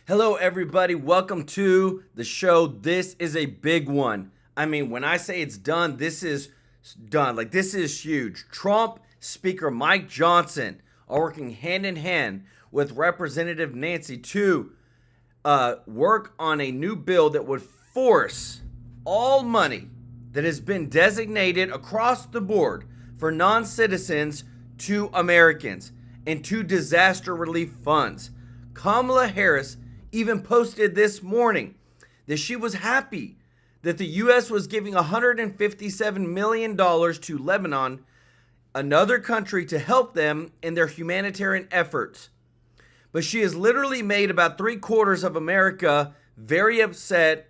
Hello, everybody. Welcome to the show. This is a big one. I mean, when I say it's done, this is done. Like, this is huge. Trump, Speaker Mike Johnson are working hand in hand with Representative Nancy to work on a new bill that would force all money that has been designated across the board for non-citizens to Americans and to disaster relief funds. Kamala Harris even posted this morning that she was happy that the U.S. was giving $157 million to Lebanon, another country, to help them in their humanitarian efforts. But she has literally made about 3/4 of America very upset.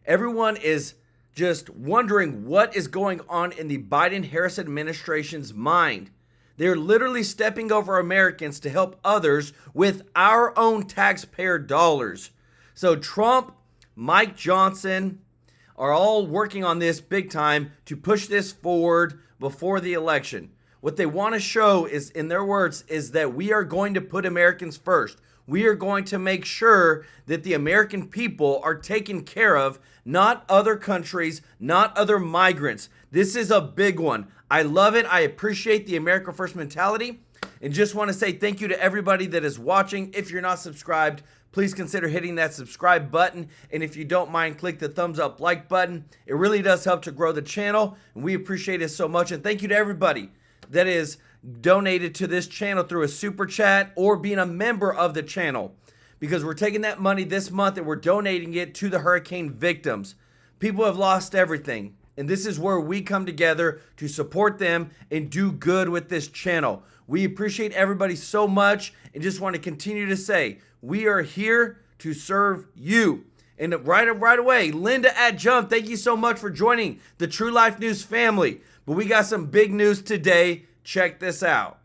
Everyone is just wondering what is going on in the Biden-Harris administration's mind. They're literally stepping over Americans to help others with our own taxpayer dollars. So Trump, Mike Johnson are all working on this big time to push this forward before the election. What they want to show is, in their words, is that we are going to put Americans first. We are going to make sure that the American people are taken care of, not other countries, not other migrants. This is a big one. I love it. I appreciate the America First mentality, and just want to say thank you to everybody that is watching. If you're not subscribed, please consider hitting that subscribe button. And if you don't mind, click the thumbs up like button. It really does help to grow the channel, and we appreciate it so much. And thank you to everybody that is donated to this channel through a super chat or being a member of the channel, because we're taking that money this month and we're donating it to the hurricane victims. People have lost everything, and this is where we come together to support them and do good with this channel. We appreciate everybody so much, and just want to continue to say we are here to serve you. And right away, Linda at Jump, thank you so much for joining the True Life News family. But we got some big news today. Check this out.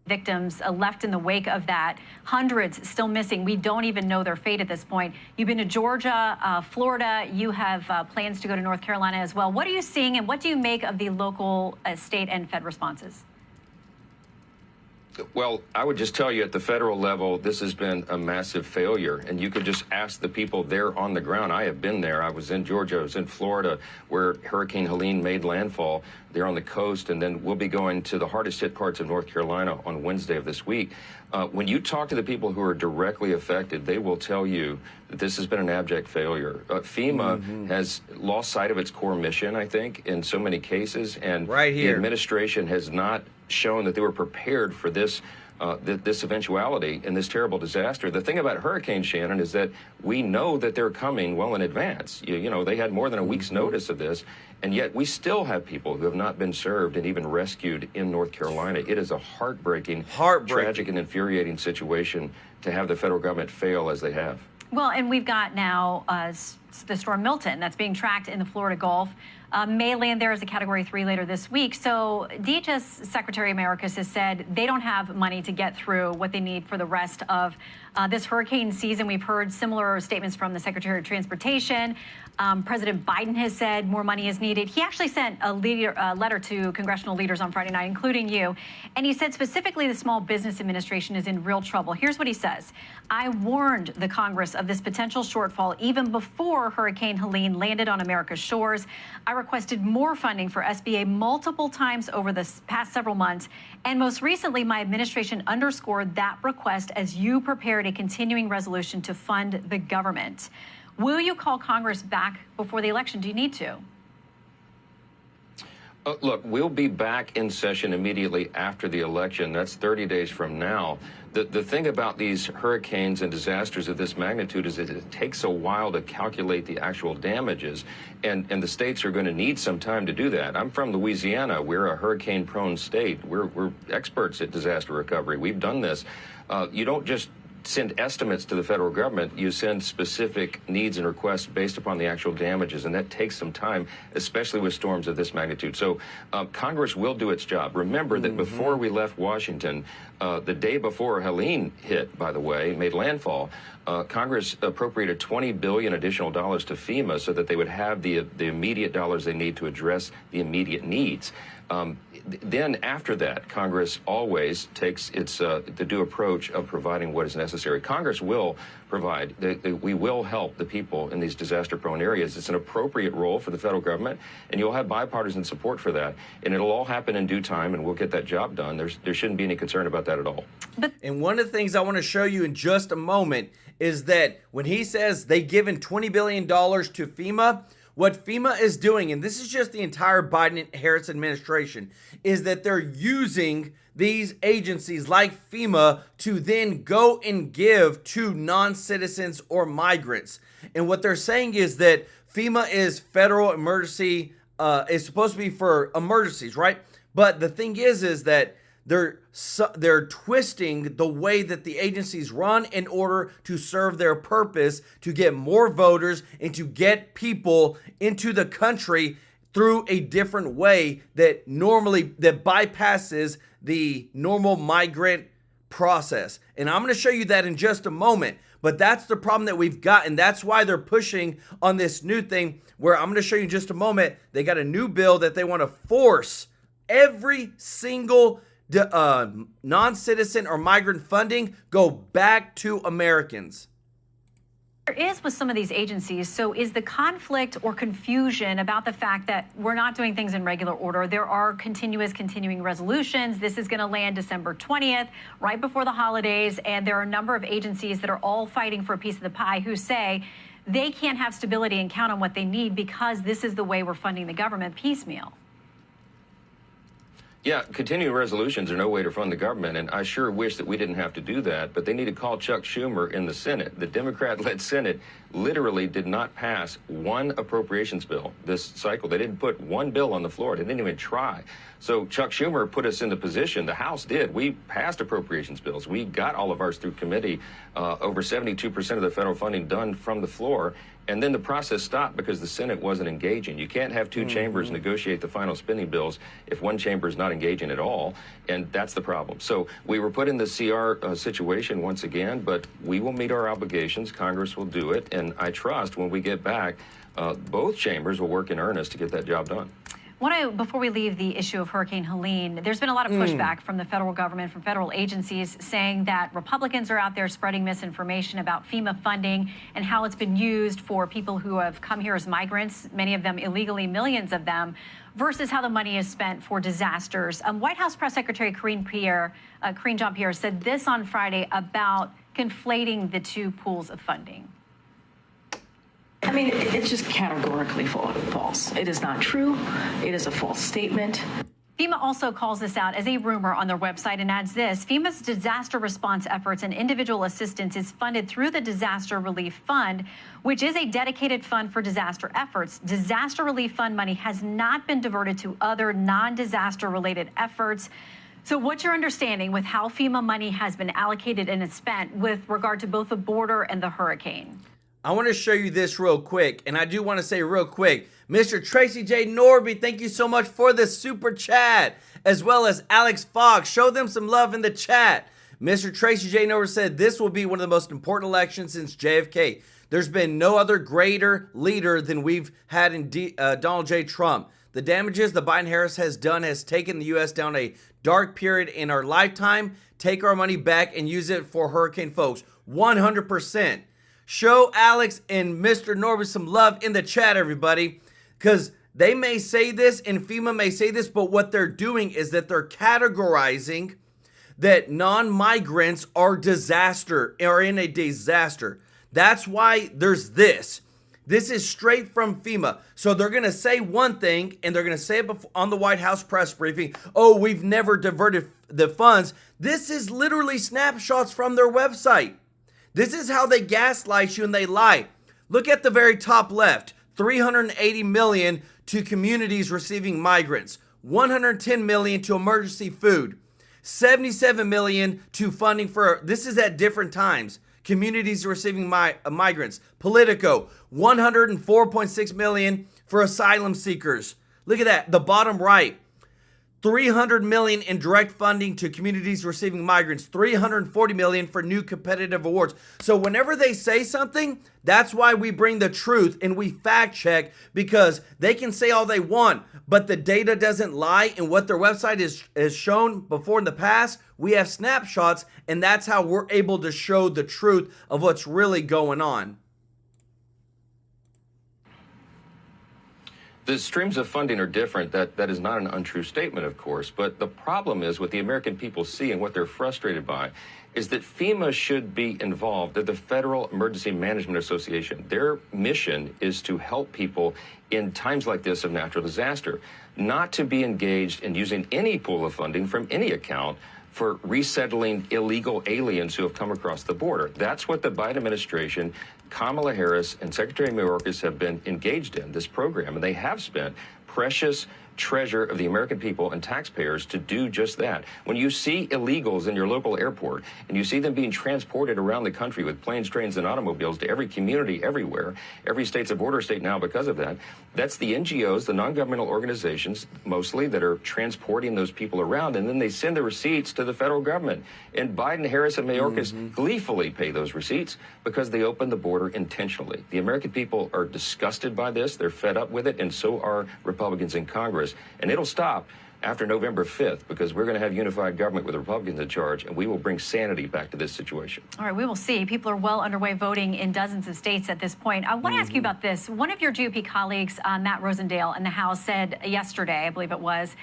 Victims left in the wake of that. Hundreds still missing. We don't even know their fate at this point. You've been to Georgia, Florida. You have plans to go to North Carolina as well. What are you seeing, and what do you make of the local, state, and Fed responses? Well, I would just tell you at the federal level, this has been a massive failure. And you could just ask the people there on the ground. I have been there. I was in Georgia. I was in Florida, where Hurricane Helene made landfall. They're on the coast. And then we'll be going to the hardest hit parts of North Carolina on Wednesday of this week. When you talk to the people who are directly affected, they will tell you that this has been an abject failure. FEMA has lost sight of its core mission, I think, in so many cases. And the administration has not shown that they were prepared for this this eventuality and this terrible disaster. The thing about hurricanes, Shannon, is that we know that they're coming well in advance. You know, they had more than a week's notice of this, and yet we still have people who have not been served and even rescued in North Carolina. It is a heartbreaking, tragic, and infuriating situation to have the federal government fail as they have. Well, and we've got now the storm Milton that's being tracked in the Florida Gulf. May land there as a Category 3 later this week. So DHS Secretary Emeritus has said they don't have money to get through what they need for the rest of this hurricane season. We've heard similar statements from the Secretary of Transportation. President Biden has said more money is needed. He actually sent a letter to congressional leaders on Friday night, including you. And he said specifically the Small Business Administration is in real trouble. Here's what he says. I warned the Congress of this potential shortfall even before Hurricane Helene landed on America's shores. I requested more funding for SBA multiple times over the past several months. And most recently, my administration underscored that request as you prepared a continuing resolution to fund the government. Will you call Congress back before the election? Do you need to? Look, we'll be back in session immediately after the election. That's 30 days from now. The thing about these hurricanes and disasters of this magnitude is that it takes a while to calculate the actual damages, and the states are going to need some time to do that. I'm from Louisiana. We're a hurricane-prone state. We're experts at disaster recovery. We've done this. You don't just send estimates to the federal government. You send specific needs and requests based upon the actual damages, and that takes some time, especially with storms of this magnitude. So Congress will do its job. Remember that before we left Washington, the day before Helene hit, by the way, made landfall, Congress appropriated $20 billion additional dollars to FEMA so that they would have the immediate dollars they need to address the immediate needs. then after that, Congress always takes the due approach of providing what is necessary. Congress will provide. We will help the people in these disaster-prone areas. It's an appropriate role for the federal government, and you'll have bipartisan support for that. And it'll all happen in due time, and we'll get that job done. There shouldn't be any concern about that at all. And one of the things I want to show you in just a moment is that when he says they given $20 billion to FEMA, what FEMA is doing, and this is just the entire Biden-Harris administration, is that they're using these agencies like FEMA to then go and give to non-citizens or migrants. And what they're saying is that FEMA is federal emergency, is supposed to be for emergencies, right? But the thing is that they're twisting the way that the agencies run in order to serve their purpose, to get more voters and to get people into the country through a different way that bypasses the normal migrant process. And I'm going to show you that in just a moment. But that's the problem that we've got, and that's why they're pushing on this new thing where I'm going to show you in just a moment. They got a new bill that they want to force every single non-citizen or migrant funding go back to Americans. There is with some of these agencies. So is the conflict or confusion about the fact that we're not doing things in regular order? There are continuing resolutions. This is going to land December 20th, right before the holidays. And there are a number of agencies that are all fighting for a piece of the pie who say they can't have stability and count on what they need because this is the way we're funding the government piecemeal. Yeah, continuing resolutions are no way to fund the government, and I sure wish that we didn't have to do that, but they need to call Chuck Schumer in the Senate. The Democrat-led Senate literally did not pass one appropriations bill this cycle. They didn't put one bill on the floor. They didn't even try. So Chuck Schumer put us in the position, the House did. We passed appropriations bills. We got all of ours through committee, over 72% of the federal funding done from the floor. And then the process stopped because the Senate wasn't engaging. You can't have two chambers negotiate the final spending bills if one chamber is not engaging at all, and that's the problem. So we were put in the CR situation once again, but we will meet our obligations. Congress will do it, and I trust when we get back, both chambers will work in earnest to get that job done. Before we leave the issue of Hurricane Helene, there's been a lot of pushback from the federal government, from federal agencies, saying that Republicans are out there spreading misinformation about FEMA funding and how it's been used for people who have come here as migrants, many of them illegally, millions of them, versus how the money is spent for disasters. White House Press Secretary Karine Jean-Pierre said this on Friday about conflating the two pools of funding. I mean, it's just categorically false. It is not true. It is a false statement. FEMA also calls this out as a rumor on their website and adds this: FEMA's disaster response efforts and individual assistance is funded through the Disaster Relief Fund, which is a dedicated fund for disaster efforts. Disaster Relief Fund money has not been diverted to other non-disaster related efforts. So what's your understanding with how FEMA money has been allocated and is spent with regard to both the border and the hurricane? I want to show you this real quick, and I do want to say real quick, Mr. Tracy J. Norby, thank you so much for the super chat, as well as Alex Fox. Show them some love in the chat. Mr. Tracy J. Norby said this will be one of the most important elections since JFK. There's been no other greater leader than we've had in Donald J. Trump. The damages the Biden-Harris has done has taken the U.S. down a dark period in our lifetime. Take our money back and use it for hurricane folks. 100%. Show Alex and Mr. Norby some love in the chat, everybody, because they may say this and FEMA may say this, but what they're doing is that they're categorizing that non-migrants are in a disaster. That's why there's this. This is straight from FEMA. So they're going to say one thing, and they're going to say it on the White House press briefing. Oh, we've never diverted the funds. This is literally snapshots from their website. This is how they gaslight you and they lie. Look at the very top left. $380 million to communities receiving migrants. $110 million to emergency food. $77 million to funding for, this is at different times, communities receiving migrants. Politico, $104.6 million for asylum seekers. Look at that, the bottom right. $300 million in direct funding to communities receiving migrants, $340 million for new competitive awards. So whenever they say something, that's why we bring the truth and we fact check, because they can say all they want, but the data doesn't lie. And what their website is shown before in the past, we have snapshots, and that's how we're able to show the truth of what's really going on. The streams of funding are different. That is not an untrue statement, of course. But the problem is what the American people see and what they're frustrated by is that FEMA should be involved. They're the Federal Emergency Management Association. Their mission is to help people in times like this of natural disaster, not to be engaged in using any pool of funding from any account for resettling illegal aliens who have come across the border. That's what the Biden administration, Kamala Harris, and Secretary Mayorkas have been engaged in, this program. And they have spent precious treasure of the American people and taxpayers to do just that. When you see illegals in your local airport and you see them being transported around the country with planes, trains, and automobiles to every community everywhere, every state's a border state now because of that, that's the NGOs, the non-governmental organizations mostly, that are transporting those people around, and then they send the receipts to the federal government. And Biden, Harris, and Mayorkas gleefully pay those receipts because they opened the border intentionally. The American people are disgusted by this. They're fed up with it, and so are Republicans in Congress. And it'll stop after November 5th, because we're going to have unified government with the Republicans in charge, and we will bring sanity back to this situation. All right, we will see. People are well underway voting in dozens of states at this point. I want to ask you about this. One of your GOP colleagues, Matt Rosendale, in the House said yesterday, I believe it was,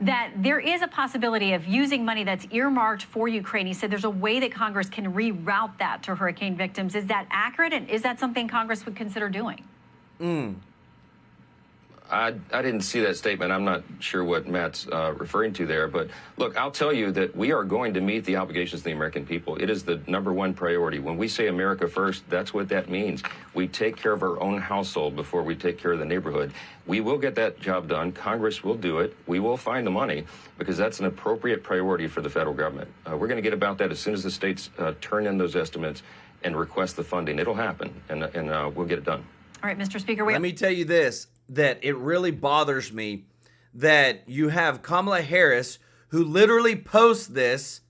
that there is a possibility of using money that's earmarked for Ukraine. He said there's a way that Congress can reroute that to hurricane victims. Is that accurate, and is that something Congress would consider doing? I didn't see that statement. I'm not sure what Matt's referring to there. But look, I'll tell you that we are going to meet the obligations of the American people. It is the #1 priority. When we say America first, that's what that means. We take care of our own household before we take care of the neighborhood. We will get that job done. Congress will do it. We will find the money, because that's an appropriate priority for the federal government. We're going to get about that as soon as the states turn in those estimates and request the funding. It'll happen, and we'll get it done. All right, Mr. Speaker. Let me tell you this, that it really bothers me that you have Kamala Harris, who literally posts this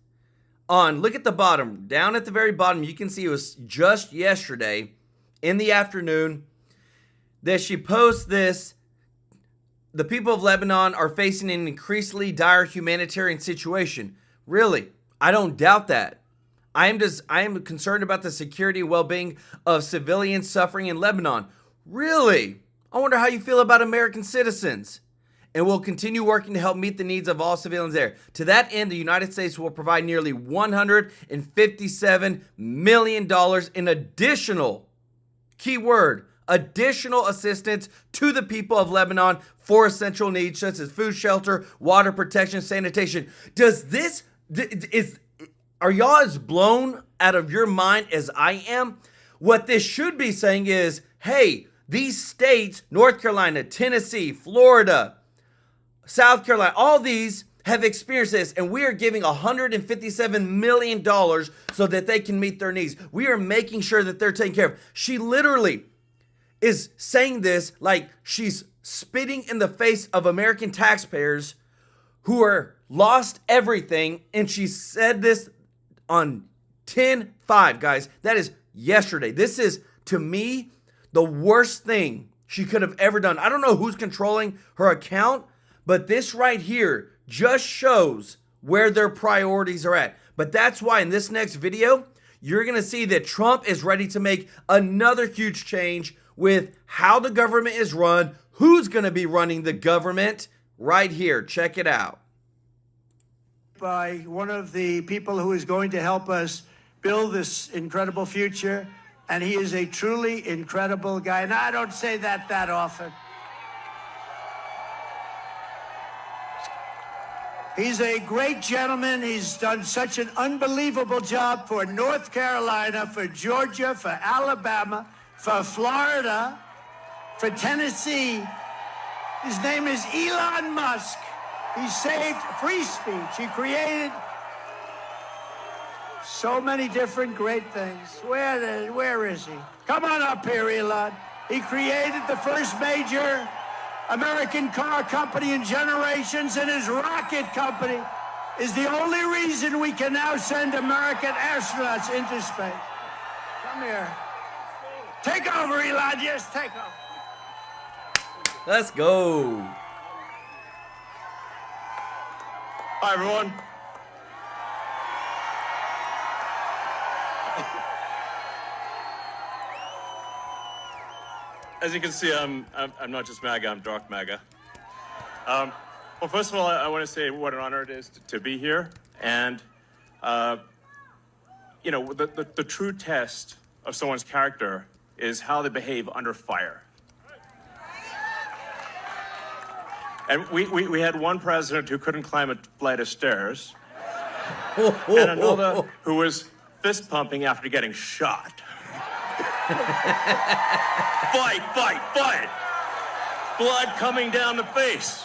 on, look at the bottom, down at the very bottom, you can see it was just yesterday in the afternoon that she posts this. The people of Lebanon are facing an increasingly dire humanitarian situation. Really, I don't doubt that. I am concerned about the security and well-being of civilians suffering in Lebanon. Really? I wonder how you feel about American citizens. And we'll continue working to help meet the needs of all civilians there. To that end, the United States will provide nearly $157 million in additional, keyword, additional assistance to the people of Lebanon for essential needs such as food, shelter, water protection, sanitation. Are y'all as blown out of your mind as I am? What this should be saying is, hey, these states, North Carolina, Tennessee, Florida, South Carolina, all these have experienced this, and we are giving $157 million so that they can meet their needs. We are making sure that they're taken care of. She literally is saying this like she's spitting in the face of American taxpayers who are lost everything, and she said this on 10/5, guys. That is yesterday. This is, to me, the worst thing she could have ever done. I don't know who's controlling her account, but this right here just shows where their priorities are at. But that's why in this next video, you're going to see that Trump is ready to make another huge change with how the government is run, who's going to be running the government right here. Check it out. By one of the people who is going to help us build this incredible future. And he is a truly incredible guy. And I don't say that often. He's a great gentleman. He's done such an unbelievable job for North Carolina, for Georgia, for Alabama, for Florida, for Tennessee. His name is Elon Musk. He saved free speech. He created so many different great things. Where is he? Come on up here, Elon. He created the first major American car company in generations, and his rocket company is the only reason we can now send American astronauts into space. Come here. Take over, Elon. Yes, take over. Let's go. Hi, everyone. As you can see, I'm not just MAGA, I'm dark MAGA. Well, first of all, I want to say what an honor it is to be here. And, you know, the true test of someone's character is how they behave under fire. And we had one president who couldn't climb a flight of stairs, and another who was fist pumping after getting shot. Fight, fight, fight! Blood coming down the face.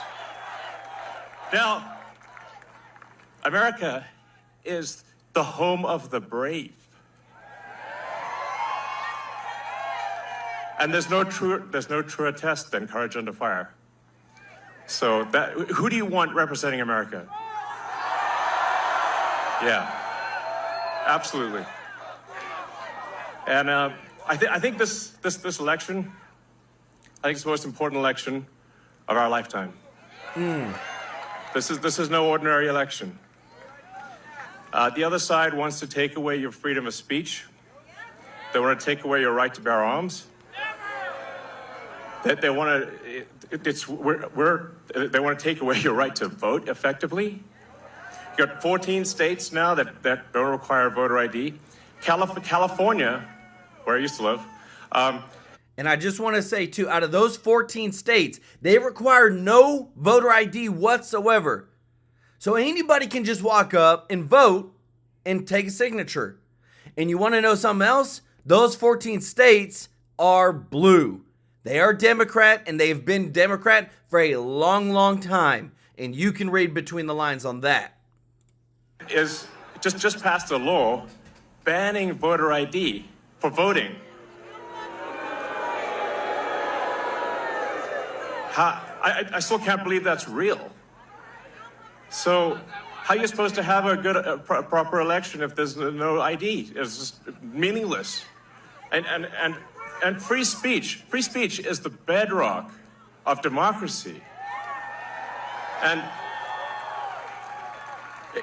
Now, America is the home of the brave. And there's no truer test than courage under fire. So who do you want representing America? Yeah, absolutely. And I think this election, I think it's the most important election of our lifetime. This is no ordinary election. The other side wants to take away your freedom of speech. They want to take away your right to bear arms. They want to take away your right to vote effectively. You got 14 states now that don't require voter ID. California, where I used to live. And I just want to say, too, out of those 14 states, they require no voter ID whatsoever. So anybody can just walk up and vote and take a signature. And you want to know something else? Those 14 states are blue. They are Democrat, and they've been Democrat for a long, long time. And you can read between the lines on that. Is just passed a law banning voter ID for voting. I still can't believe that's real. So how are you supposed to have a proper election if there's no ID? It's just meaningless. And free speech is the bedrock of democracy. And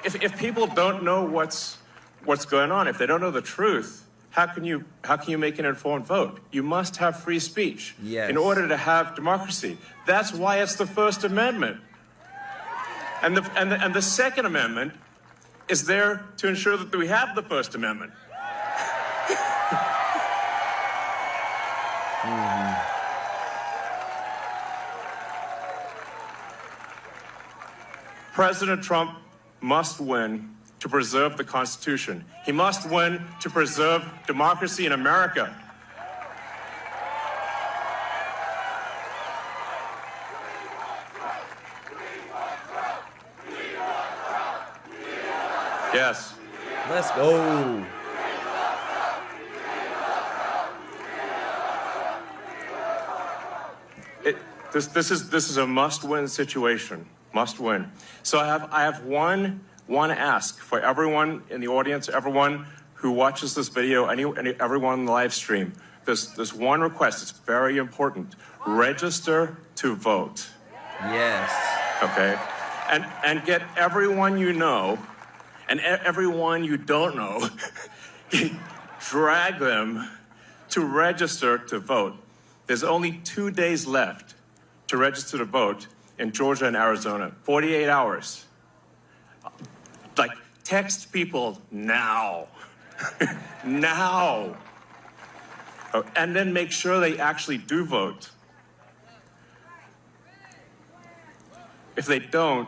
if people don't know what's going on, if they don't know the truth, how can you make an informed vote? You must have free speech in order to have democracy. That's why it's the First Amendment. And the Second Amendment is there to ensure that we have the First Amendment. President Trump must win to preserve the Constitution. He must win to preserve democracy in America. Yes. Let's go. This is a must-win situation. Must win. So I have one ask for everyone in the audience, everyone who watches this video, everyone on the live stream. This one request. It's very important. Register to vote. Yes. Okay. And get everyone you know and everyone you don't know, drag them to register to vote. There's only 2 days left to register to vote in Georgia and Arizona. 48 hours. Like, text people now. Now. Oh, and then make sure they actually do vote. If they don't,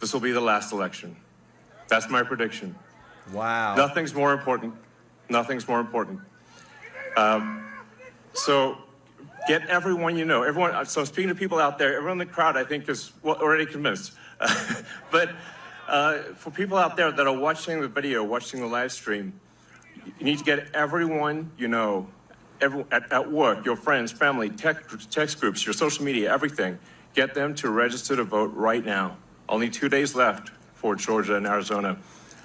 this will be the last election. That's my prediction. Wow. Nothing's more important. Nothing's more important. So get everyone you know. Everyone. So speaking to people out there, everyone in the crowd, I think, is already convinced. But for people out there that are watching the video, watching the live stream, you need to get everyone you know at work, your friends, family, text groups, your social media, everything. Get them to register to vote right now. Only 2 days left for Georgia and Arizona.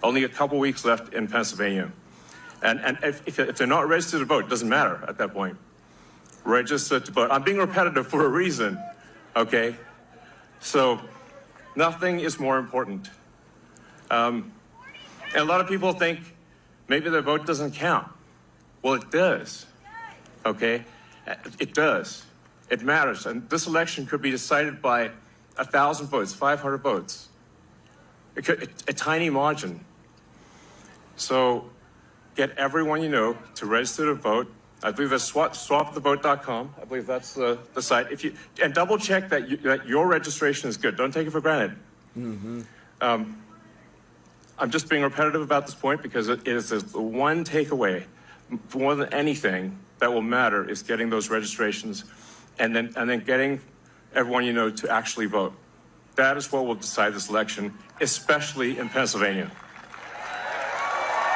Only a couple weeks left in Pennsylvania. And if they're not registered to vote, it doesn't matter at that point. Register to vote. I'm being repetitive for a reason, okay? So nothing is more important. And a lot of people think maybe their vote doesn't count. Well, it does, okay? It does. It matters. And this election could be decided by 1,000 votes, 500 votes. A tiny margin. So get everyone you know to register to vote. I believe that's swapthevote.com. I believe that's the site. And double check that your registration is good. Don't take it for granted. Mm-hmm. I'm just being repetitive about this point because it is the one takeaway more than anything that will matter is getting those registrations and then getting everyone you know to actually vote. That is what will decide this election, especially in Pennsylvania.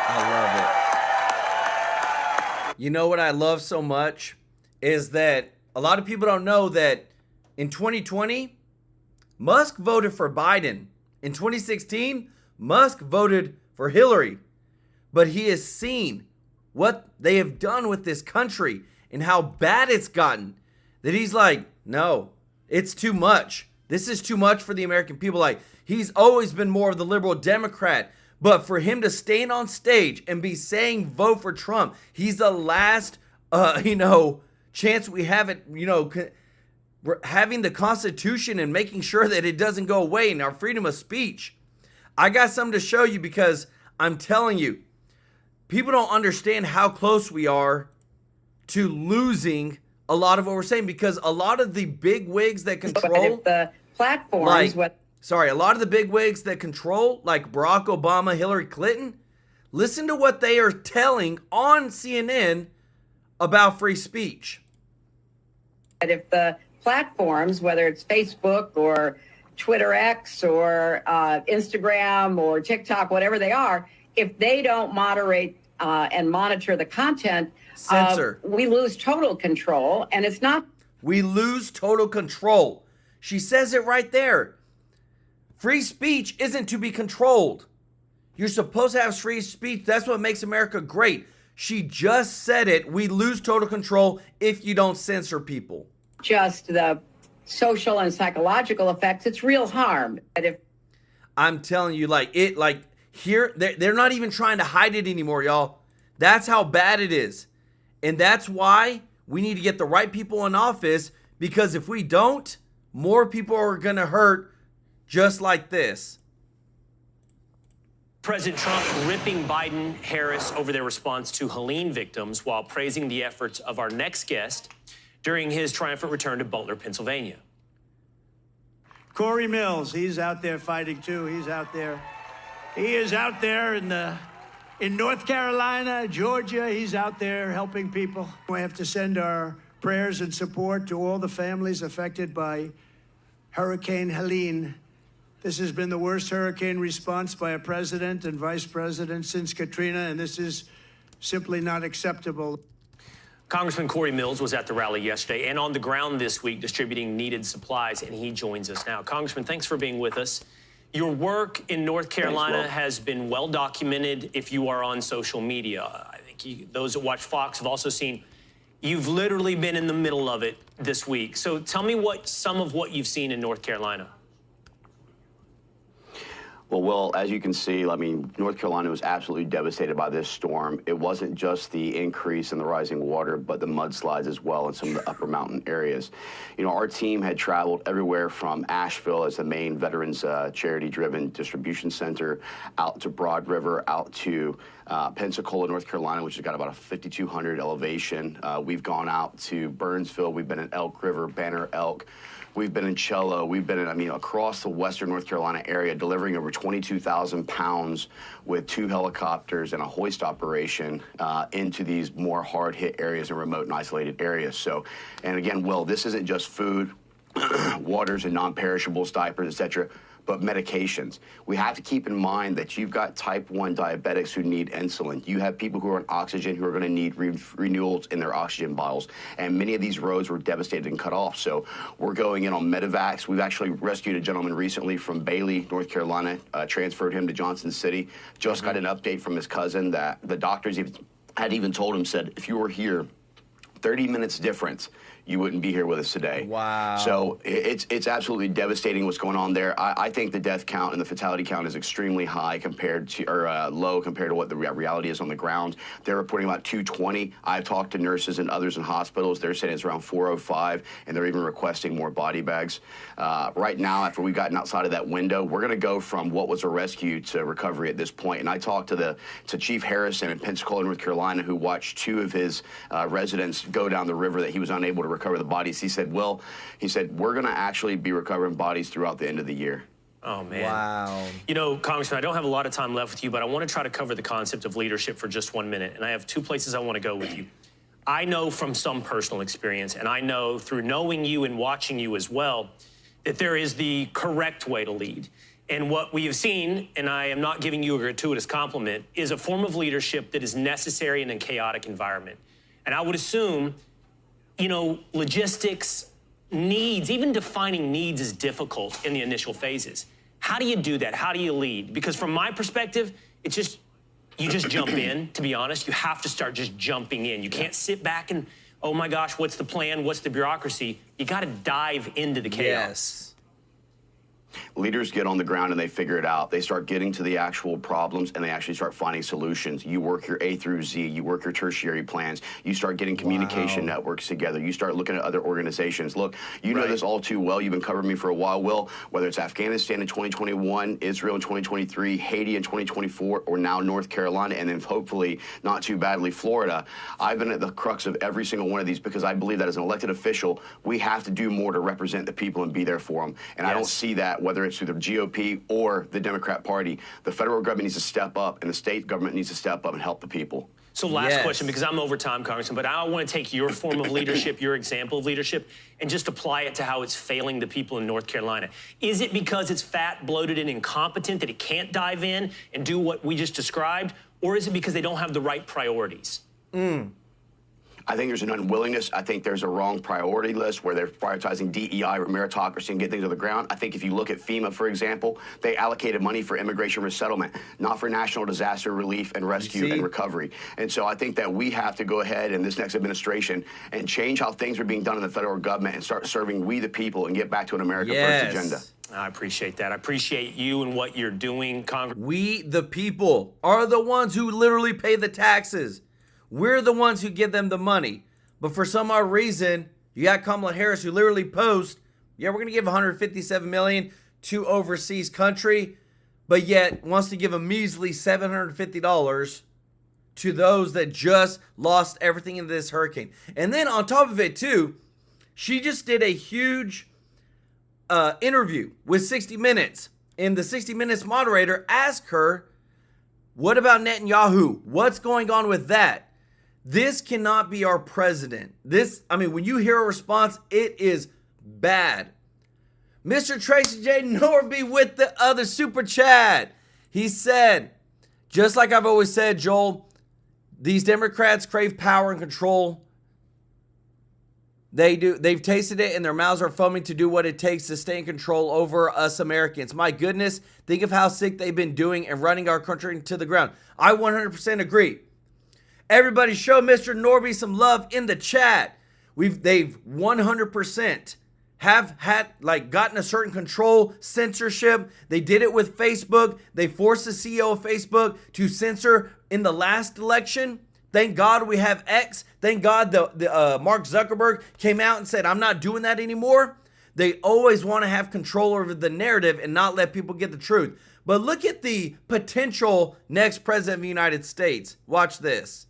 I love it. You know what I love so much is that a lot of people don't know that in 2020, Musk voted for Biden. In 2016, Musk voted for Hillary. But he has seen what they have done with this country and how bad it's gotten that he's like, no, it's too much. This is too much for the American people. Like, he's always been more of the liberal Democrat. But for him to stand on stage and be saying vote for Trump, he's the last, chance we have at, having the Constitution and making sure that it doesn't go away and our freedom of speech. I got something to show you because I'm telling you, people don't understand how close we are to losing a lot of what we're saying because a lot of the big wigs that control the platforms, a lot of the big wigs that control, like Barack Obama, Hillary Clinton, listen to what they are telling on CNN about free speech. If the platforms, whether it's Facebook or Twitter X or Instagram or TikTok, whatever they are, if they don't moderate and monitor the content, censor, we lose total control. And it's not. We lose total control. She says it right there. Free speech isn't to be controlled. You're supposed to have free speech. That's what makes America great. She just said it. We lose total control if you don't censor people. Just the social and psychological effects. It's real harm. I'm telling you, here, they're not even trying to hide it anymore, y'all. That's how bad it is. And that's why we need to get the right people in office, because if we don't, more people are going to hurt just like this. President Trump ripping Biden, Harris over their response to Helene victims while praising the efforts of our next guest during his triumphant return to Butler, Pennsylvania. Corey Mills, he's out there fighting too. He's out there. He is out there in North Carolina, Georgia. He's out there helping people. We have to send our prayers and support to all the families affected by Hurricane Helene. This has been the worst hurricane response by a president and vice president since Katrina, and this is simply not acceptable. Congressman Corey Mills was at the rally yesterday and on the ground this week distributing needed supplies, and he joins us now. Congressman, thanks for being with us. Your work in North Carolina has been well documented if you are on social media. I think those that watch Fox have also seen you've literally been in the middle of it this week. So tell me some of what you've seen in North Carolina. Well, Will, as you can see, North Carolina was absolutely devastated by this storm. It wasn't just the increase in the rising water, but the mudslides as well in some of the upper mountain areas. Our team had traveled everywhere from Asheville as the main veterans charity-driven distribution center, out to Broad River, out to Pensacola, North Carolina, which has got about a 5,200 elevation. We've gone out to Burnsville. We've been in Elk River, Banner Elk. We've been in Cello. We've been across the western North Carolina area, delivering over 22,000 pounds with 2 helicopters and a hoist operation into these more hard-hit areas and remote and isolated areas. So, and again, Will, this isn't just food, waters and non-perishables, diapers, etc., but medications. We have to keep in mind that you've got type 1 diabetics who need insulin. You have people who are on oxygen who are going to need renewals in their oxygen bottles. And many of these roads were devastated and cut off. So we're going in on medevacs. We've actually rescued a gentleman recently from Bailey, North Carolina, transferred him to Johnson City. Just got an update from his cousin that the doctors had even told him, said, if you were here 30 minutes difference, you wouldn't be here with us today. Wow. So it's absolutely devastating what's going on there. I think the death count and the fatality count is extremely high compared to, or low compared to what the reality is on the ground. They're reporting about 220. I've talked to nurses and others in hospitals. They're saying it's around 405, and they're even requesting more body bags. Right now, after we've gotten outside of that window, we're going to go from what was a rescue to recovery at this point. And I talked to Chief Harrison in Pensacola, North Carolina, who watched 2 of his residents go down the river that he was unable to recover the bodies. He said, we're going to actually be recovering bodies throughout the end of the year. Oh, man. Wow. You know, Congressman, I don't have a lot of time left with you, but I want to try to cover the concept of leadership for just 1 minute. And I have 2 places I want to go with you. I know from some personal experience, and I know through knowing you and watching you as well, that there is the correct way to lead. And what we have seen, and I am not giving you a gratuitous compliment, is a form of leadership that is necessary in a chaotic environment. And I would assume, you know, logistics, needs, even defining needs is difficult in the initial phases. How do you do that? How do you lead? Because from my perspective, it's just, you just jump in, to be honest. You have to start just jumping in. You can't sit back and, oh my gosh, what's the plan? What's the bureaucracy? You got to dive into the chaos. Yes. Leaders get on the ground and they figure it out. They start getting to the actual problems and they actually start finding solutions. You work your A through Z, you work your tertiary plans, you start getting communication networks together, you start looking at other organizations. Look, you know this all too well. You've been covering me for a while, Will, whether it's Afghanistan in 2021, Israel in 2023, Haiti in 2024, or now North Carolina, and then hopefully, not too badly, Florida. I've been at the crux of every single one of these because I believe that as an elected official, we have to do more to represent the people and be there for them. And I don't see that whether it's through the GOP or the Democrat Party. The federal government needs to step up and the state government needs to step up and help the people. So last question, because I'm over time, Congressman, but I want to take your form of leadership, your example of leadership, and just apply it to how it's failing the people in North Carolina. Is it because it's fat, bloated, and incompetent that it can't dive in and do what we just described, or is it because they don't have the right priorities? I think there's an unwillingness. I think there's a wrong priority list where they're prioritizing DEI or meritocracy and get things on the ground. I think if you look at FEMA, for example, they allocated money for immigration resettlement, not for national disaster relief and rescue and recovery. And so I think that we have to go ahead in this next administration and change how things are being done in the federal government and start serving we the people and get back to an America First agenda. I appreciate that. I appreciate you and what you're doing, Congress. We, the people, are the ones who literally pay the taxes. We're the ones who give them the money. But for some odd reason, you got Kamala Harris who literally posts, yeah, we're going to give $157 million to overseas country, but yet wants to give a measly $750 to those that just lost everything in this hurricane. And then on top of it too, she just did a huge interview with 60 Minutes. And the 60 Minutes moderator asked her, what about Netanyahu? What's going on with that? This cannot be our president. When you hear a response, it is bad. Mr. Tracy J. Norby with the other super chat. He said, just like I've always said, Joel, these Democrats crave power and control. They do. They've tasted it and their mouths are foaming to do what it takes to stay in control over us Americans. My goodness, think of how sick they've been doing and running our country into the ground. I 100% agree. Everybody show Mr. Norby some love in the chat. They've 100% have had gotten a certain control, censorship. They did it with Facebook. They forced the CEO of Facebook to censor in the last election. Thank God we have X. Thank God the Mark Zuckerberg came out and said, I'm not doing that anymore. They always want to have control over the narrative and not let people get the truth. But look at the potential next president of the United States. Watch this.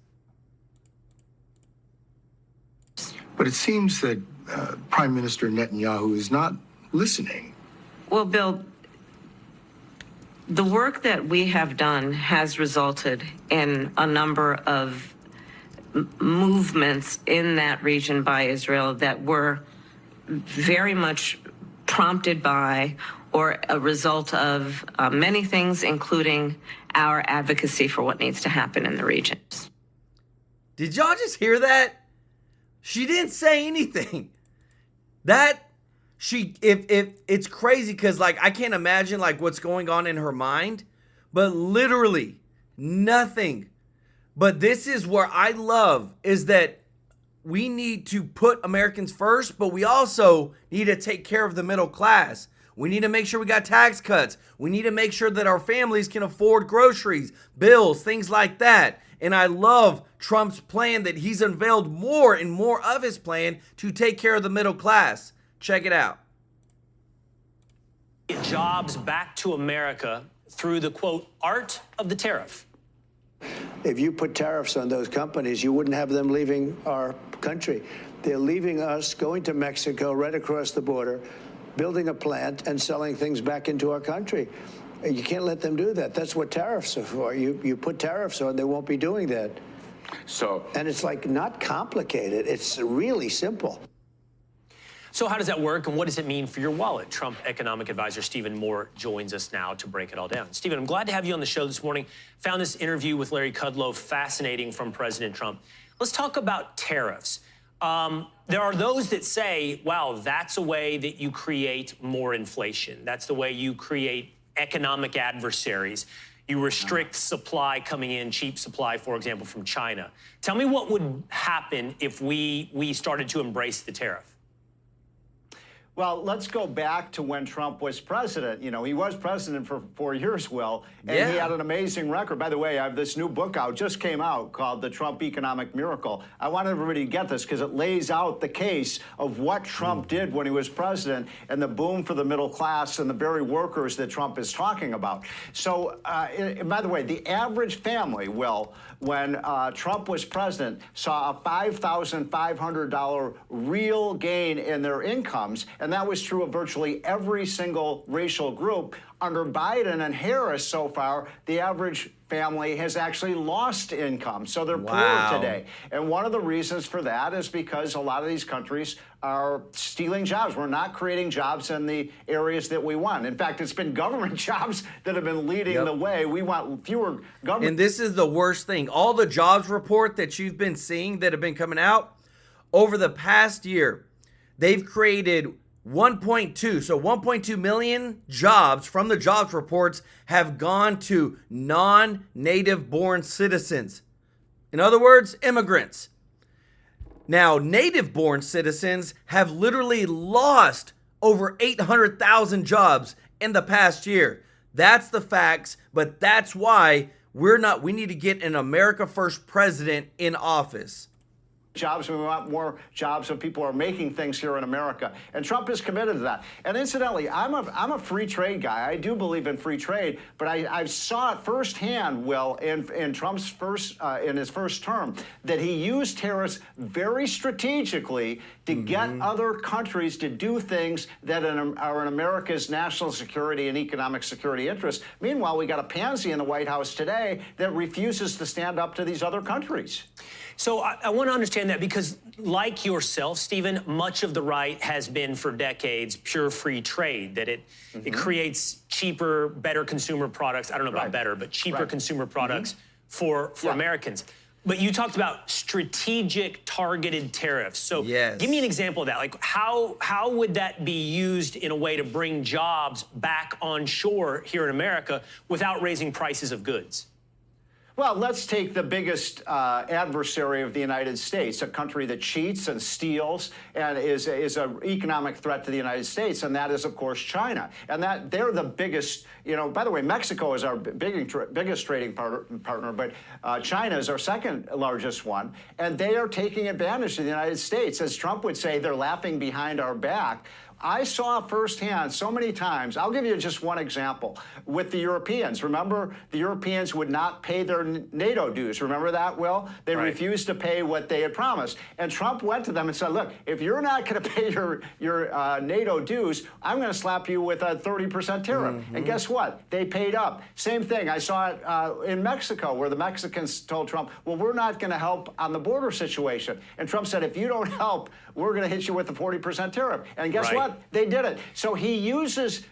But it seems that Prime Minister Netanyahu is not listening. Well, Bill, the work that we have done has resulted in a number of movements in that region by Israel that were very much prompted by or a result of many things, including our advocacy for what needs to happen in the regions. Did y'all just hear that? She didn't say anything. If it's crazy because like I can't imagine like what's going on in her mind, but literally nothing. But this is where I love is that we need to put Americans first, but we also need to take care of the middle class. We need to make sure we got tax cuts. We need to make sure that our families can afford groceries, bills, things like that. And I love Trump's plan that he's unveiled more and more of his plan to take care of the middle class. Check it out. Get jobs back to America through the, quote, art of the tariff. If you put tariffs on those companies, you wouldn't have them leaving our country. They're leaving us, going to Mexico, right across the border, building a plant and selling things back into our country. You can't let them do that. That's what tariffs are for. You put tariffs on, they won't be doing that. And it's like not complicated. It's really simple. So how does that work, and what does it mean for your wallet? Trump economic advisor Stephen Moore joins us now to break it all down. Stephen, I'm glad to have you on the show this morning. Found this interview with Larry Kudlow fascinating from President Trump. Let's talk about tariffs. There are those that say, wow, that's a way that you create more inflation. That's the way you create economic adversaries. You restrict supply coming in, cheap supply, for example, from China. Tell me what would happen if we started to embrace the tariff. Well, let's go back to when Trump was president. You know, he was president for 4 years, Will, and he had an amazing record. By the way, I have this new book out, just came out, called The Trump Economic Miracle. I want everybody to get this because it lays out the case of what Trump did when he was president and the boom for the middle class and the very workers that Trump is talking about. So, by the way, the average family, Will, when Trump was president, saw a $5,500 real gain in their incomes, and that was true of virtually every single racial group. Under Biden and Harris so far, the average family has actually lost income, so they're poorer today. And one of the reasons for that is because a lot of these countries are stealing jobs. We're not creating jobs in the areas that we want. In fact, it's been government jobs that have been leading the way. We want fewer government. And this is the worst thing. All the jobs report that you've been seeing that have been coming out over the past year, they've created 1.2 million jobs from the jobs reports have gone to non-native born citizens. In other words, immigrants. Now, native born citizens have literally lost over 800,000 jobs in the past year. That's the facts, but that's why we need to get an America First president in office. Jobs, we want more jobs so people are making things here in America. And Trump is committed to that. And incidentally, I'm a free trade guy. I do believe in free trade, but I saw it firsthand, Will, in Trump's in his first term, that he used tariffs very strategically to get other countries to do things that are in America's national security and economic security interests. Meanwhile, we got a pansy in the White House today that refuses to stand up to these other countries. So I want to understand that because, like yourself, Stephen, much of the right has been for decades pure free trade, that it creates cheaper, better consumer products. I don't know about better, but cheaper consumer products for Americans. But you talked about strategic targeted tariffs. So give me an example of that. Like how would that be used in a way to bring jobs back on shore here in America without raising prices of goods? Well, let's take the biggest adversary of the United States, a country that cheats and steals and is an economic threat to the United States, and that is, of course, China. And that they're the biggest, you know, by the way, Mexico is our biggest trading partner, but China is our second largest one, and they are taking advantage of the United States. As Trump would say, they're laughing behind our back. I saw firsthand so many times. I'll give you just one example with the Europeans. Remember, the Europeans would not pay their NATO dues. Remember that, Will? They refused to pay what they had promised. And Trump went to them and said, look, if you're not going to pay your NATO dues, I'm going to slap you with a 30% tariff. And guess what? They paid up. Same thing. I saw it in Mexico, where the Mexicans told Trump, well, we're not going to help on the border situation. And Trump said, if you don't help, we're going to hit you with a 40% tariff. And guess what? They did it. So he uses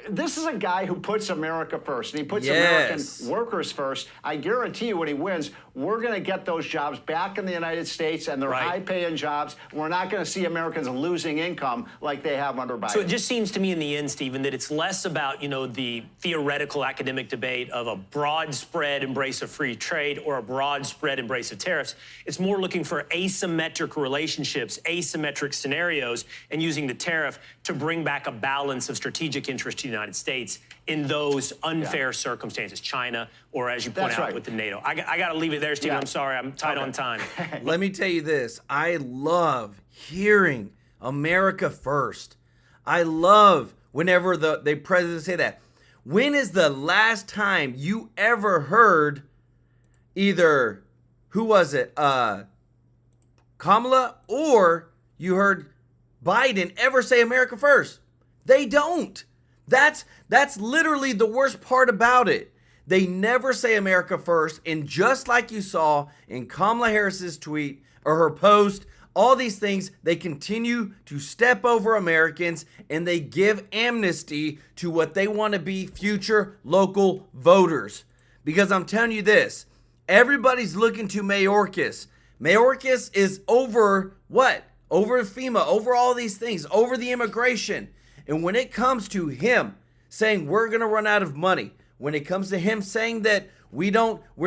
this is a guy who puts America first, and he puts Yes. American workers first. I guarantee you when he wins, we're going to get those jobs back in the United States, and they're high-paying jobs. We're not going to see Americans losing income like they have under Biden. So it just seems to me in the end, Stephen, that it's less about, the theoretical academic debate of a broad spread embrace of free trade or a broad spread embrace of tariffs. It's more looking for asymmetric relationships, asymmetric scenarios, and using the tariff to bring back a balance of strategic interest to the United States in those unfair circumstances, China, or as you point out with the NATO. I got to leave it there, Stephen. I'm sorry, I'm tight on time. Let me tell you this. I love hearing America first. I love whenever the president say that. When is the last time you ever heard either, who was it, Kamala, or you heard Biden ever say America first? They don't. That's literally the worst part about it. They never say America first, and just like you saw in Kamala Harris's tweet or her post, all these things, they continue to step over Americans, and they give amnesty to what they want to be future local voters. Because I'm telling you this, everybody's looking to Mayorkas. Mayorkas is over what? Over FEMA, over all these things, over the immigration. And when it comes to him saying we're going to run out of money, when it comes to him saying that we're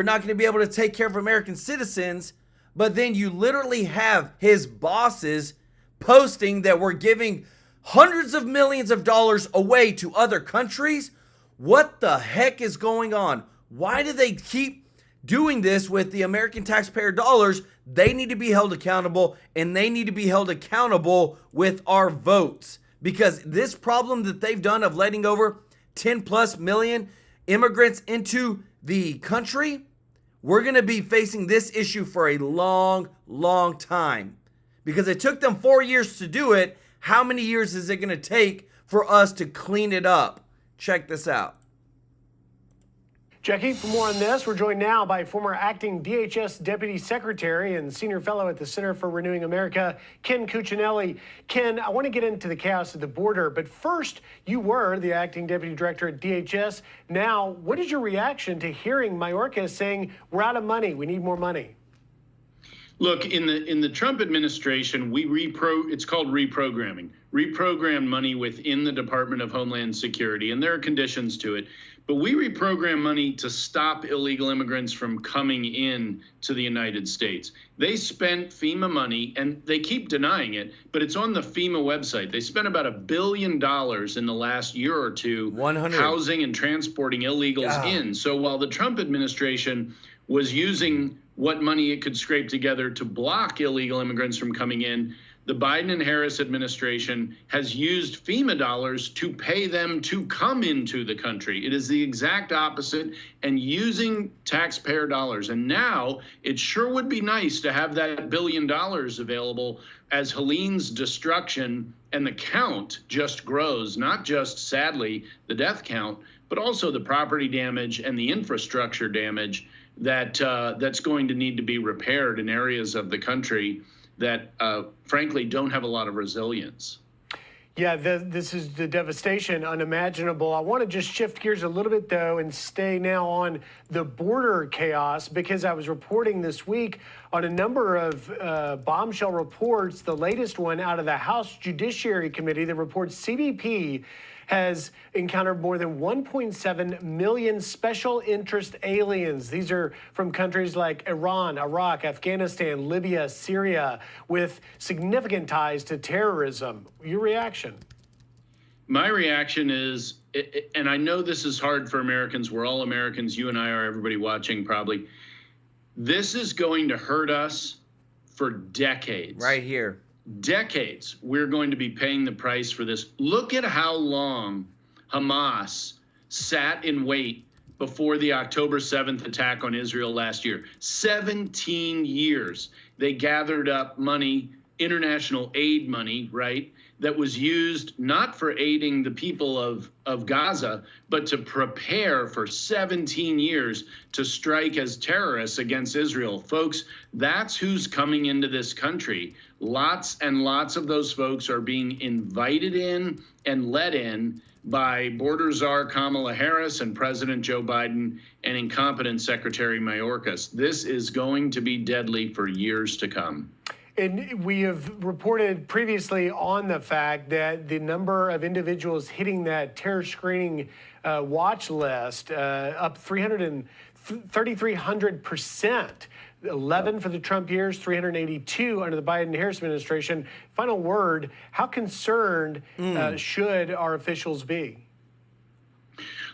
not going to be able to take care of American citizens, but then you literally have his bosses posting that we're giving hundreds of millions of dollars away to other countries. What the heck is going on? Why do they keep doing this with the American taxpayer dollars? They need to be held accountable, and they need to be held accountable with our votes. Because this problem that they've done of letting over 10 plus million immigrants into the country, we're going to be facing this issue for a long, long time. Because it took them 4 years to do it. How many years is it going to take for us to clean it up? Check this out. Jackie, for more on this, we're joined now by former acting DHS Deputy Secretary and Senior Fellow at the Center for Renewing America, Ken Cuccinelli. Ken, I want to get into the chaos at the border, but first, you were the acting Deputy Director at DHS. Now, what is your reaction to hearing Mayorkas saying, we're out of money, we need more money? Look, in the Trump administration, it's called reprogramming. Reprogram money within the Department of Homeland Security, and there are conditions to it. But we reprogram money to stop illegal immigrants from coming in to the United States. They spent FEMA money, and they keep denying it, but it's on the FEMA website. They spent about $1 billion in the last year or two housing and transporting illegals in. So while the Trump administration was using what money it could scrape together to block illegal immigrants from coming in, the Biden and Harris administration has used FEMA dollars to pay them to come into the country. It is the exact opposite, and using taxpayer dollars. And now it sure would be nice to have that $1 billion available as Helene's destruction and the count just grows, not just, sadly, the death count, but also the property damage and the infrastructure damage that's going to need to be repaired in areas of the country that, frankly, don't have a lot of resilience. Yeah, this is the devastation unimaginable. I want to just shift gears a little bit, though, and stay now on the border chaos, because I was reporting this week on a number of bombshell reports, the latest one out of the House Judiciary Committee that reports CBP has encountered more than 1.7 million special interest aliens. These are from countries like Iran, Iraq, Afghanistan, Libya, Syria, with significant ties to terrorism. Your reaction? My reaction is, and I know this is hard for Americans, we're all Americans, you and I are, everybody watching probably, this is going to hurt us for decades. Right here. Decades, we're going to be paying the price for this. Look at how long Hamas sat in wait before the October 7th attack on Israel last year. 17 years. They gathered up money, international aid money, right, that was used not for aiding the people of Gaza, but to prepare for 17 years to strike as terrorists against Israel. Folks, that's who's coming into this country. Lots and lots of those folks are being invited in and let in by border czar Kamala Harris and President Joe Biden and incompetent Secretary Mayorkas. This is going to be deadly for years to come. And we have reported previously on the fact that the number of individuals hitting that terror screening watch list up 3,300%. 11 for the Trump years, 382 under the Biden-Harris administration. Final word, how concerned should our officials be?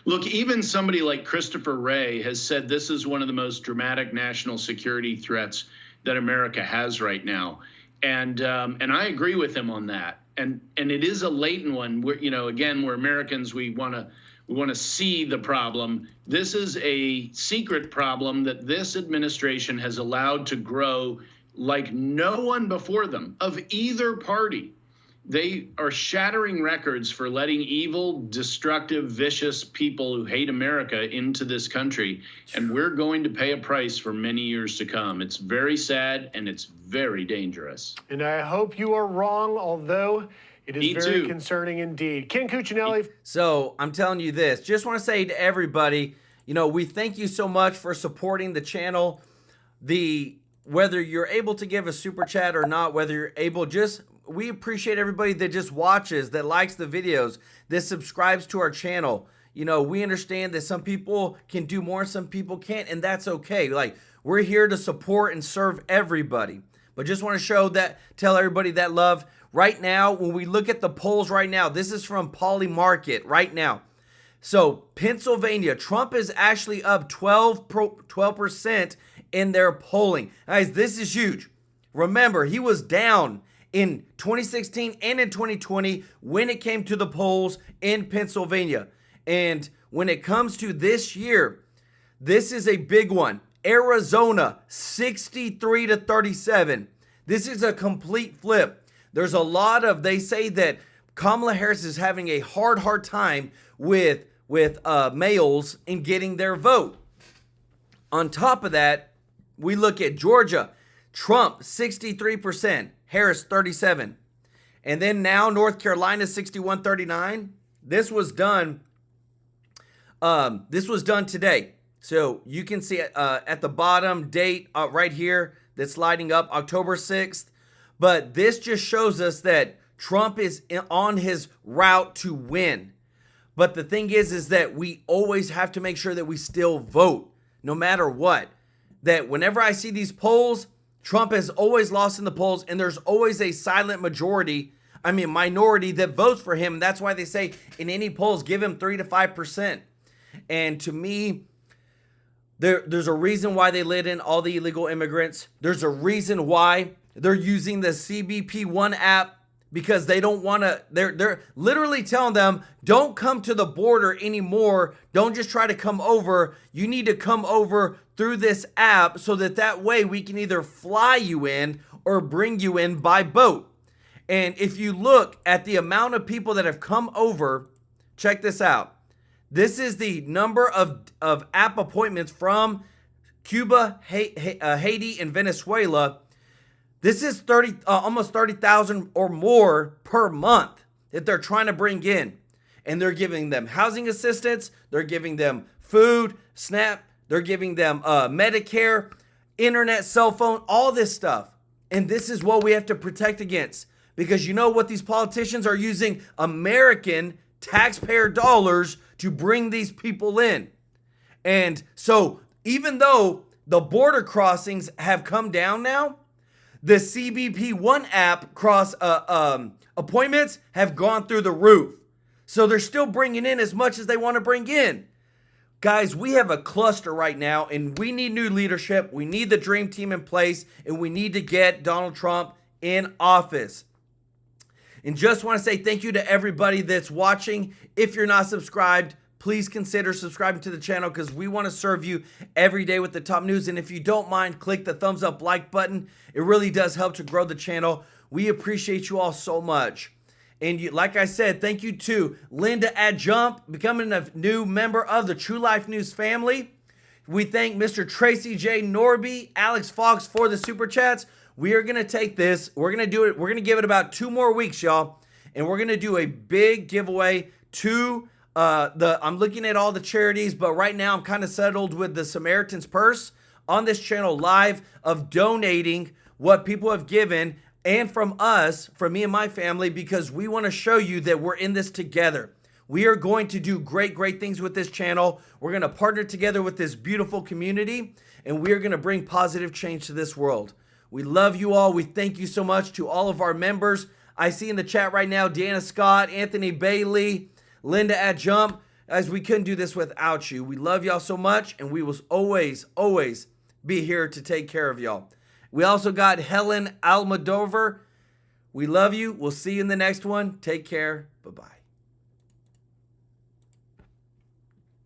Look, even somebody like Christopher Wray has said this is one of the most dramatic national security threats that America has right now. And I agree with him on that. And it is a latent one where, again, we're Americans, we want to see the problem. This is a secret problem that this administration has allowed to grow like no one before them of either party. They are shattering records for letting evil, destructive, vicious people who hate America into this country. And we're going to pay a price for many years to come. It's very sad and it's very dangerous. And I hope you are wrong, although it is very concerning indeed. Ken Cuccinelli. So I'm telling you this, just want to say to everybody, we thank you so much for supporting the channel. Whether you're able to give a super chat or not, whether you're able, we appreciate everybody that just watches, that likes the videos, that subscribes to our channel. We understand that some people can do more, some people can't, and that's okay. Like, we're here to support and serve everybody. But just want to tell everybody that love. Right now, when we look at the polls right now, this is from Poly Market right now. So Pennsylvania, Trump is actually up 12% in their polling. Guys, this is huge. Remember, he was down in 2016 and in 2020 when it came to the polls in Pennsylvania. And when it comes to this year, this is a big one. Arizona, 63-37. This is a complete flip. There's a lot they say that Kamala Harris is having a hard time with males in getting their vote. On top of that, we look at Georgia, Trump, 63%, Harris, 37%. And then now North Carolina, 61-39. This was done today. So you can see at the bottom date right here that's lighting up, October 6th. But this just shows us that Trump is on his route to win. But the thing is that we always have to make sure that we still vote, no matter what. That whenever I see these polls, Trump has always lost in the polls, and there's always a silent minority that votes for him. That's why they say in any polls, give him 3 to 5%. And to me, there's a reason why they let in all the illegal immigrants. There's a reason why they're using the CBP1 app, because they don't want to, they're literally telling them, don't come to the border anymore. Don't just try to come over. You need to come over through this app so that way we can either fly you in or bring you in by boat. And if you look at the amount of people that have come over, check this out. This is the number of app appointments from Cuba, Haiti, and Venezuela. This is almost 30,000 or more per month that they're trying to bring in. And they're giving them housing assistance. They're giving them food, SNAP. They're giving them Medicare, internet, cell phone, all this stuff. And this is what we have to protect against. Because you know what? These politicians are using American taxpayer dollars to bring these people in. And so even though the border crossings have come down now, the CBP1 app appointments have gone through the roof. So they're still bringing in as much as they want to bring in. Guys, we have a cluster right now, and we need new leadership. We need the dream team in place, and we need to get Donald Trump in office. And just want to say thank you to everybody that's watching. If you're not subscribed, please consider subscribing to the channel, because we want to serve you every day with the top news. And if you don't mind, click the thumbs up like button. It really does help to grow the channel. We appreciate you all so much. And like I said, thank you to Linda Adjump, becoming a new member of the True Life News family. We thank Mr. Tracy J. Norby, Alex Fox for the super chats. We are going to take this. We're going to do it. We're going to give it about 2 more weeks, y'all. And we're going to do a big giveaway to I'm looking at all the charities, but right now I'm kind of settled with the Samaritan's Purse on this channel live of donating what people have given and from us, from me and my family, because we want to show you that we're in this together. We are going to do great things with this channel. We're going to partner together with this beautiful community, and we are going to bring positive change to this world. We love you all. We thank you so much to all of our members. I see in the chat right now, Deanna Scott, Anthony Bailey, Linda at Jump. Guys, we couldn't do this without you. We love y'all so much, and we will always be here to take care of y'all. We also got Helen Almodovar. We love you. We'll see you in the next one. Take care. Bye-bye.